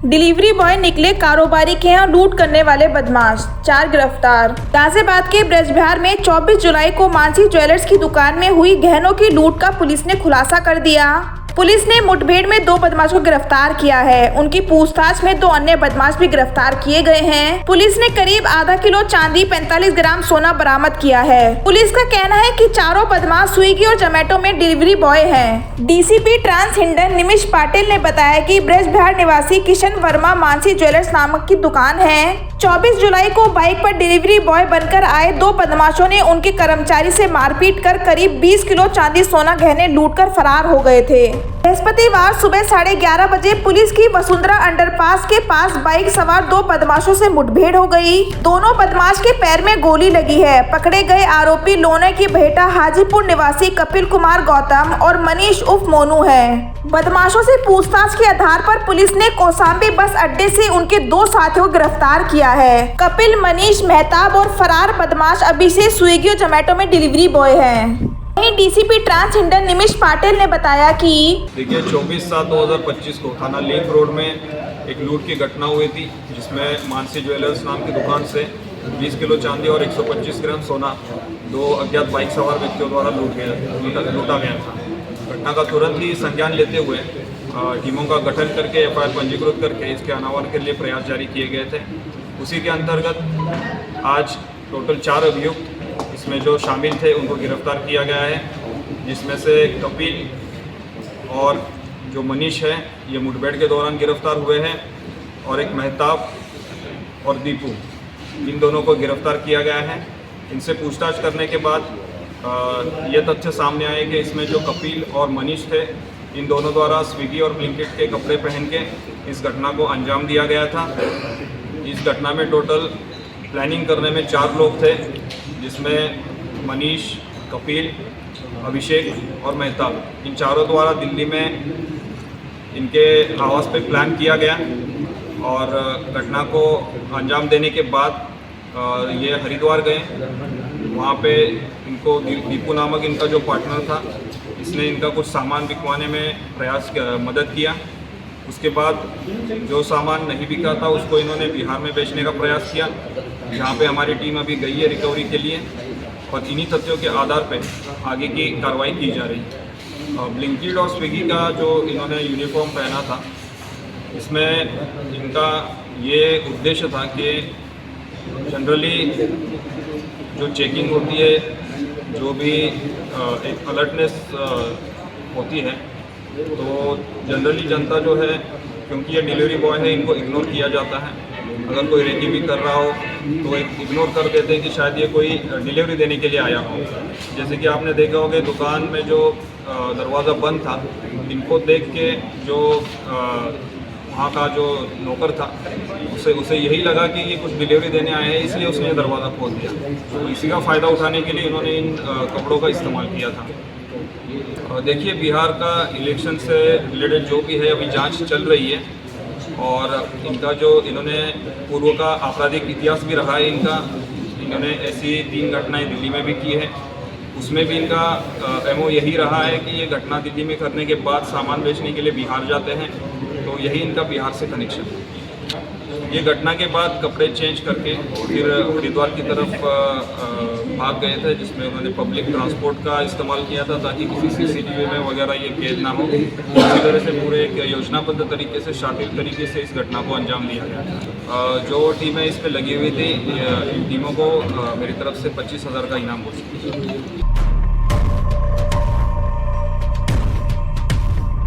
Delivery boy निकले कारोबारी के यहाँ लूट करने वाले बदमाश, 4 गिरफ्तार। गाजियाबाद के ब्रजबिहार में 24 जुलाई को मानसी ज्वेलर्स की दुकान में हुई गहनों की लूट का पुलिस ने खुलासा कर दिया। पुलिस ने मुठभेड़ में 2 बदमाशों को गिरफ्तार किया है। उनकी पूछताछ में 2 अन्य बदमाश भी गिरफ्तार किए गए हैं। पुलिस ने करीब आधा किलो चांदी, 45 ग्राम सोना बरामद किया है। पुलिस का कहना है कि चारों बदमाश स्विगी और जोमेटो में डिलीवरी बॉय हैं। डीसीपी ट्रांस हिंडन निमिष पाटिल ने बताया कि ब्रजबिहार निवासी किशन वर्मा मानसी ज्वेलर्स नामक की दुकान है। 24 जुलाई को बाइक पर डिलीवरी बॉय बनकर आए 2 बदमाशों ने उनके कर्मचारी से मारपीट कर करीब 20 किलो चांदी सोना गहने लूटकर फरार हो गए थे। बृहस्पतिवार सुबह 11:30 बजे पुलिस की वसुंधरा अंडरपास के पास बाइक सवार 2 बदमाशों से मुठभेड़ हो गई। दोनों बदमाश के पैर में गोली लगी है। पकड़े गए आरोपी लोने की भेटा हाजीपुर निवासी कपिल कुमार गौतम और मनीष उर्फ मोनू है। बदमाशों से पूछताछ के आधार पर पुलिस ने कौशाम्बी बस अड्डे से उनके 2 साथियों को गिरफ्तार किया है। कपिल, मनीष, मेहताब और फरार बदमाश अभिषेक स्विगी और जोमेटो में डिलीवरी बॉय हैं। वहीं डीसीपी ट्रांस हिंडन निमिष पाटिल ने बताया कि देखिए 24/7/2025 को थाना लिंक रोड में एक लूट की घटना हुई थी, जिसमें मानसी ज्वेलर्स नाम की दुकान से 20 किलो चांदी और 125 ग्राम सोना 2 अज्ञात बाइक सवार व्यक्तियों द्वारा लूटा गया था। घटना का तुरंत ही संज्ञान लेते हुए टीमों का गठन करके एफआईआर पंजीकृत करके इसके अनावरण के लिए प्रयास जारी किए गए थे। उसी के अंतर्गत आज टोटल 4 अभियुक्त इसमें जो शामिल थे उनको गिरफ्तार किया गया है, जिसमें से कपिल और जो मनीष है ये मुठभेड़ के दौरान गिरफ्तार हुए हैं, और एक मेहताब और दीपू, इन दोनों को गिरफ्तार किया गया है। इनसे पूछताछ करने के बाद ये तथ्य सामने आए कि इसमें जो कपिल और मनीष थे इन दोनों द्वारा स्विगी और ब्लिंकिट के कपड़े पहन के इस घटना को अंजाम दिया गया था। इस घटना में टोटल प्लानिंग करने में 4 लोग थे, जिसमें मनीष, कपिल, अभिषेक और मेहताब, इन चारों द्वारा दिल्ली में इनके आवास पे प्लान किया गया, और घटना को अंजाम देने के बाद ये हरिद्वार गए। वहाँ पे इनको दीपू नामक इनका जो पार्टनर था, इसने इनका कुछ सामान बिकवाने में मदद किया। उसके बाद जो सामान नहीं बिका था उसको इन्होंने बिहार में बेचने का प्रयास किया, जहाँ पे हमारी टीम अभी गई है रिकवरी के लिए, और इन्हीं तथ्यों के आधार पे आगे की कार्रवाई की जा रही है। ब्लिंकिट और स्विगी का जो इन्होंने यूनिफॉर्म पहना था, इसमें इनका ये उद्देश्य था कि जनरली जो चेकिंग होती है, जो भी एक अलर्टनेस होती है, तो जनरली जनता जो है, क्योंकि ये डिलीवरी बॉय है, इनको इग्नोर किया जाता है। अगर कोई रेकी भी कर रहा हो तो इग्नोर कर देते हैं कि शायद ये कोई डिलीवरी देने के लिए आया हो। जैसे कि आपने देखा होगा दुकान में जो दरवाज़ा बंद था, इनको देख के जो वहाँ का जो नौकर था उसे यही लगा कि ये कुछ डिलीवरी देने आए हैं, इसलिए उसने दरवाज़ा खोल दिया। तो इसी का फ़ायदा उठाने के लिए इन्होंने इन कपड़ों का इस्तेमाल किया था। देखिए, बिहार का इलेक्शन से रिलेटेड जो भी है अभी जांच चल रही है, और इनका जो इन्होंने पूर्व का आपराधिक इतिहास भी रहा है इन्होंने ऐसी 3 घटनाएं दिल्ली में भी की है। उसमें भी इनका एमओ यही रहा है कि ये घटना दिल्ली में करने के बाद सामान बेचने के लिए बिहार जाते हैं, तो यही इनका बिहार से कनेक्शन है। ये घटना के बाद कपड़े चेंज करके फिर हरिद्वार की तरफ भाग गए थे, जिसमें उन्होंने पब्लिक ट्रांसपोर्ट का इस्तेमाल किया था ताकि किसी सीसीटीवी में वगैरह ये कैद ना हो। इसी तरह से पूरे एक योजनाबद्ध तरीके से, शातिर तरीके से इस घटना को अंजाम दिया गया। जो टीमें इस पर लगी हुई थी, इन टीमों को मेरी तरफ से 25,000 का इनाम घोषित किया।